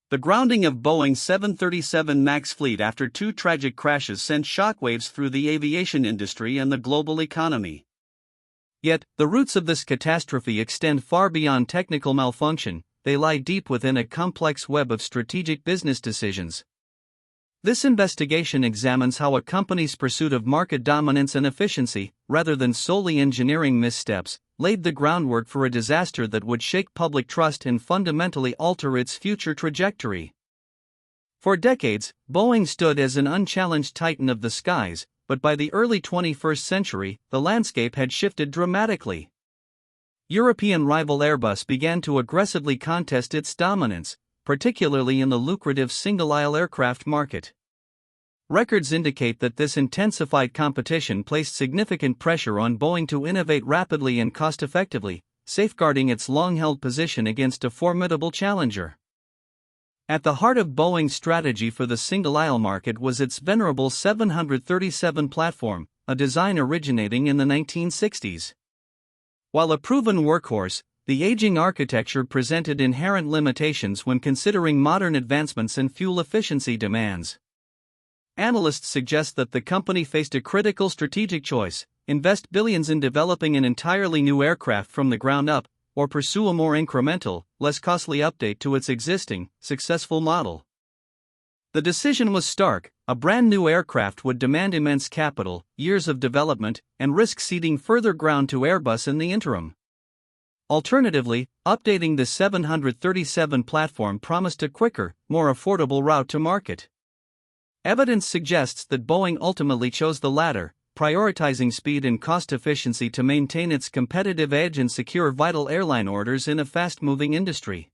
The grounding of Boeing's 737 MAX fleet after two tragic crashes sent shockwaves through the aviation industry and the global economy. Yet, the roots of this catastrophe extend far beyond technical malfunction. They lie deep within a complex web of strategic business decisions. This investigation examines how a company's pursuit of market dominance and efficiency, rather than solely engineering missteps, laid the groundwork for a disaster that would shake public trust and fundamentally alter its future trajectory. For decades, Boeing stood as an unchallenged titan of the skies, but by the early 21st century, the landscape had shifted dramatically. European rival Airbus began to aggressively contest its dominance, particularly in the lucrative single-aisle aircraft market. Records indicate that this intensified competition placed significant pressure on Boeing to innovate rapidly and cost-effectively, safeguarding its long-held position against a formidable challenger. At the heart of Boeing's strategy for the single-aisle market was its venerable 737 platform, a design originating in the 1960s. While a proven workhorse, the aging architecture presented inherent limitations when considering modern advancements and fuel efficiency demands. Analysts suggest that the company faced a critical strategic choice: invest billions in developing an entirely new aircraft from the ground up, or pursue a more incremental, less costly update to its existing, successful model. The decision was stark: a brand new aircraft would demand immense capital, years of development, and risk ceding further ground to Airbus in the interim. Alternatively, updating the 737 platform promised a quicker, more affordable route to market. Evidence suggests that Boeing ultimately chose the latter, prioritizing speed and cost efficiency to maintain its competitive edge and secure vital airline orders in a fast-moving industry.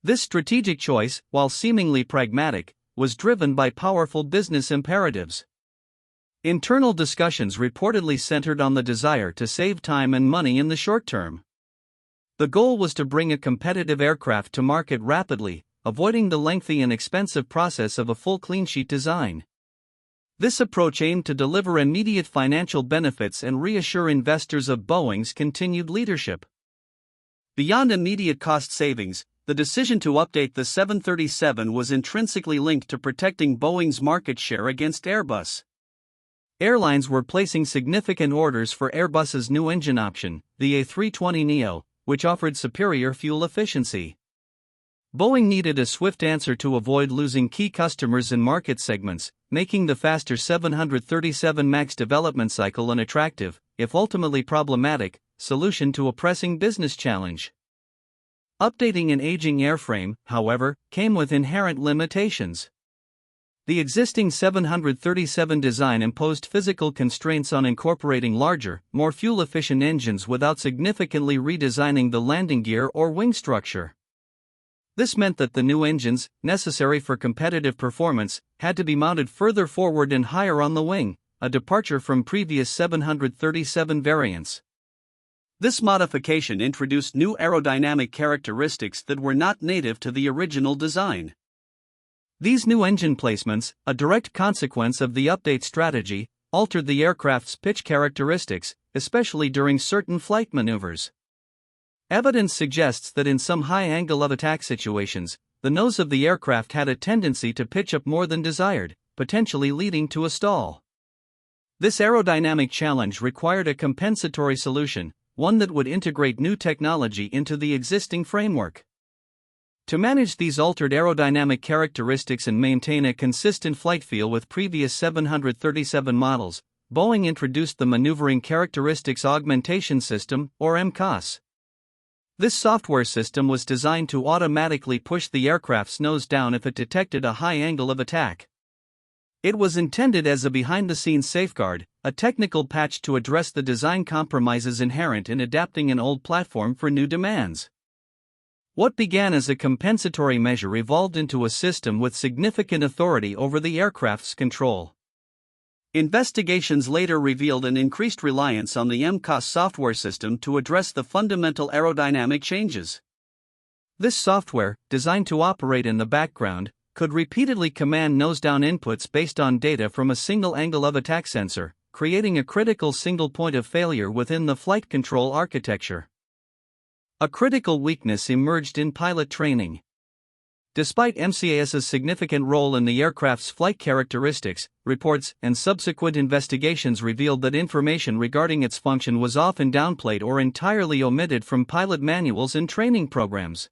This strategic choice, while seemingly pragmatic, was driven by powerful business imperatives. Internal discussions reportedly centered on the desire to save time and money in the short term. The goal was to bring a competitive aircraft to market rapidly, avoiding the lengthy and expensive process of a full clean-sheet design. This approach aimed to deliver immediate financial benefits and reassure investors of Boeing's continued leadership. Beyond immediate cost savings, the decision to update the 737 was intrinsically linked to protecting Boeing's market share against Airbus. Airlines were placing significant orders for Airbus's new engine option, the A320neo, which offered superior fuel efficiency. Boeing needed a swift answer to avoid losing key customers in market segments, making the faster 737 MAX development cycle an attractive, if ultimately problematic, solution to a pressing business challenge. Updating an aging airframe, however, came with inherent limitations. The existing 737 design imposed physical constraints on incorporating larger, more fuel-efficient engines without significantly redesigning the landing gear or wing structure. This meant that the new engines, necessary for competitive performance, had to be mounted further forward and higher on the wing, a departure from previous 737 variants. This modification introduced new aerodynamic characteristics that were not native to the original design. These new engine placements, a direct consequence of the update strategy, altered the aircraft's pitch characteristics, especially during certain flight maneuvers. Evidence suggests that in some high angle of attack situations, the nose of the aircraft had a tendency to pitch up more than desired, potentially leading to a stall. This aerodynamic challenge required a compensatory solution, one that would integrate new technology into the existing framework. To manage these altered aerodynamic characteristics and maintain a consistent flight feel with previous 737 models, Boeing introduced the Maneuvering Characteristics Augmentation System, or MCAS. This software system was designed to automatically push the aircraft's nose down if it detected a high angle of attack. It was intended as a behind-the-scenes safeguard, a technical patch to address the design compromises inherent in adapting an old platform for new demands. What began as a compensatory measure evolved into a system with significant authority over the aircraft's control. Investigations later revealed an increased reliance on the MCAS software system to address the fundamental aerodynamic changes. This software, designed to operate in the background, could repeatedly command nose-down inputs based on data from a single angle of attack sensor, creating a critical single point of failure within the flight control architecture. A critical weakness emerged in pilot training. Despite MCAS's significant role in the aircraft's flight characteristics, reports and subsequent investigations revealed that information regarding its function was often downplayed or entirely omitted from pilot manuals and training programs.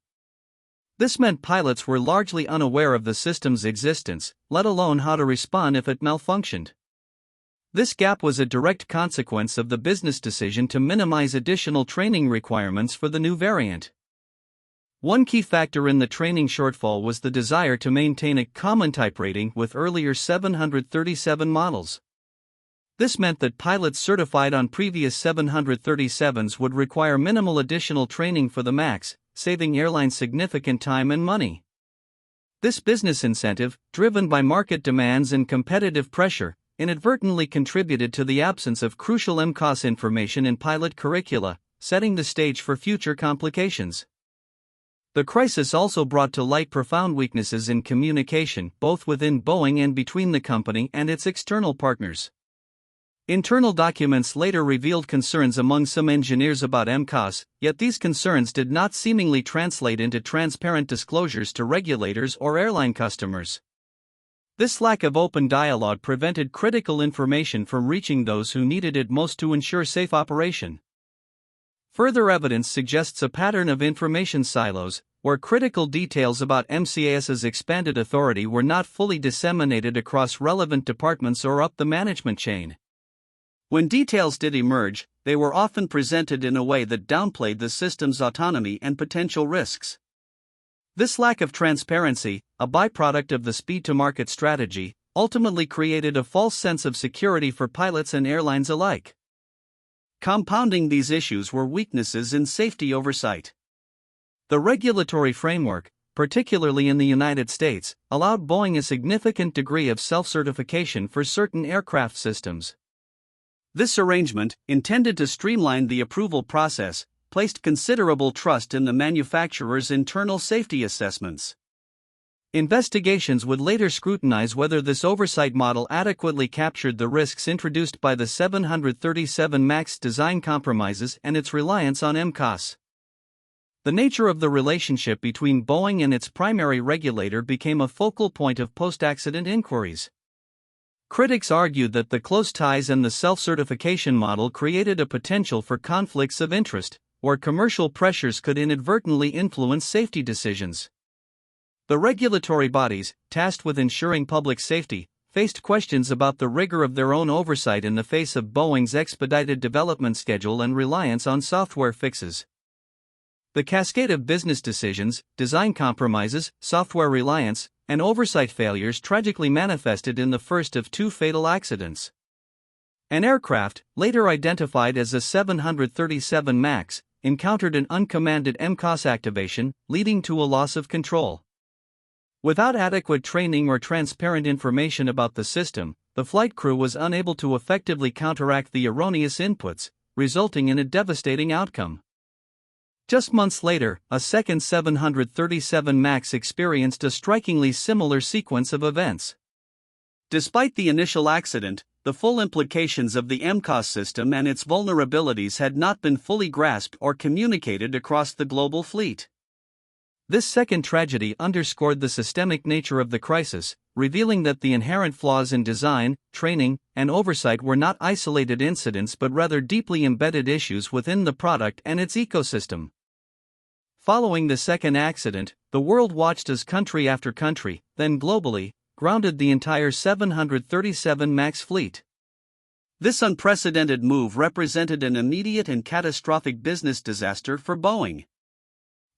This meant pilots were largely unaware of the system's existence, let alone how to respond if it malfunctioned. This gap was a direct consequence of the business decision to minimize additional training requirements for the new variant. One key factor in the training shortfall was the desire to maintain a common type rating with earlier 737 models. This meant that pilots certified on previous 737s would require minimal additional training for the MAX, saving airlines significant time and money. This business incentive, driven by market demands and competitive pressure, inadvertently contributed to the absence of crucial MCAS information in pilot curricula, setting the stage for future complications. The crisis also brought to light profound weaknesses in communication, both within Boeing and between the company and its external partners. Internal documents later revealed concerns among some engineers about MCAS, yet these concerns did not seemingly translate into transparent disclosures to regulators or airline customers. This lack of open dialogue prevented critical information from reaching those who needed it most to ensure safe operation. Further evidence suggests a pattern of information silos, where critical details about MCAS's expanded authority were not fully disseminated across relevant departments or up the management chain. When details did emerge, they were often presented in a way that downplayed the system's autonomy and potential risks. This lack of transparency, a byproduct of the speed-to-market strategy, ultimately created a false sense of security for pilots and airlines alike. Compounding these issues were weaknesses in safety oversight. The regulatory framework, particularly in the United States, allowed Boeing a significant degree of self-certification for certain aircraft systems. This arrangement, intended to streamline the approval process, placed considerable trust in the manufacturer's internal safety assessments. Investigations would later scrutinize whether this oversight model adequately captured the risks introduced by the 737 MAX design compromises and its reliance on MCAS. The nature of the relationship between Boeing and its primary regulator became a focal point of post-accident inquiries. Critics argued that the close ties and the self-certification model created a potential for conflicts of interest, where commercial pressures could inadvertently influence safety decisions. The regulatory bodies, tasked with ensuring public safety, faced questions about the rigor of their own oversight in the face of Boeing's expedited development schedule and reliance on software fixes. The cascade of business decisions, design compromises, software reliance, and oversight failures tragically manifested in the first of two fatal accidents. An aircraft, later identified as a 737 MAX, encountered an uncommanded MCAS activation, leading to a loss of control. Without adequate training or transparent information about the system, the flight crew was unable to effectively counteract the erroneous inputs, resulting in a devastating outcome. Just months later, a second 737 MAX experienced a strikingly similar sequence of events. Despite the initial accident, the full implications of the MCAS system and its vulnerabilities had not been fully grasped or communicated across the global fleet. This second tragedy underscored the systemic nature of the crisis, revealing that the inherent flaws in design, training, and oversight were not isolated incidents but rather deeply embedded issues within the product and its ecosystem. Following the second accident, the world watched as country after country, then globally, grounded the entire 737 MAX fleet. This unprecedented move represented an immediate and catastrophic business disaster for Boeing.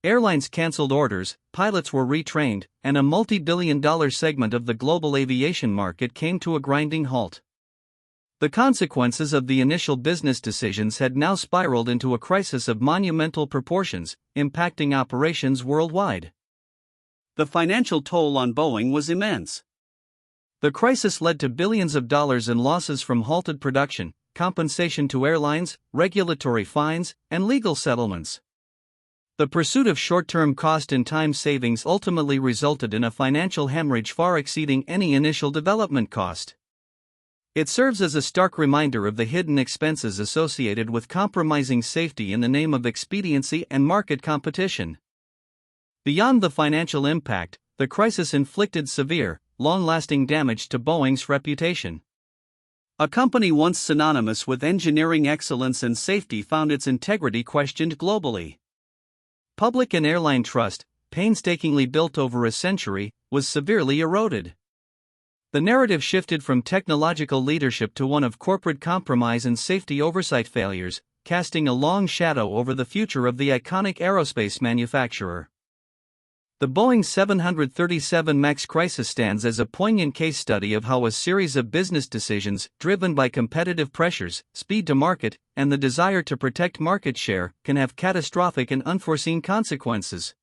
Airlines canceled orders, pilots were retrained, and a multi-billion-dollar segment of the global aviation market came to a grinding halt. The consequences of the initial business decisions had now spiraled into a crisis of monumental proportions, impacting operations worldwide. The financial toll on Boeing was immense. The crisis led to billions of dollars in losses from halted production, compensation to airlines, regulatory fines, and legal settlements. The pursuit of short-term cost and time savings ultimately resulted in a financial hemorrhage far exceeding any initial development cost. It serves as a stark reminder of the hidden expenses associated with compromising safety in the name of expediency and market competition. Beyond the financial impact, the crisis inflicted severe, long-lasting damage to Boeing's reputation. A company once synonymous with engineering excellence and safety found its integrity questioned globally. Public and airline trust, painstakingly built over a century, was severely eroded. The narrative shifted from technological leadership to one of corporate compromise and safety oversight failures, casting a long shadow over the future of the iconic aerospace manufacturer. The Boeing 737 MAX crisis stands as a poignant case study of how a series of business decisions, driven by competitive pressures, speed to market, and the desire to protect market share, can have catastrophic and unforeseen consequences.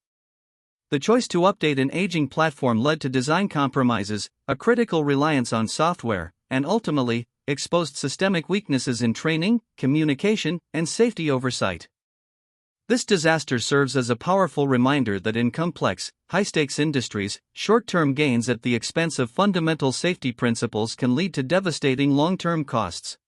The choice to update an aging platform led to design compromises, a critical reliance on software, and ultimately, exposed systemic weaknesses in training, communication, and safety oversight. This disaster serves as a powerful reminder that in complex, high-stakes industries, short-term gains at the expense of fundamental safety principles can lead to devastating long-term costs.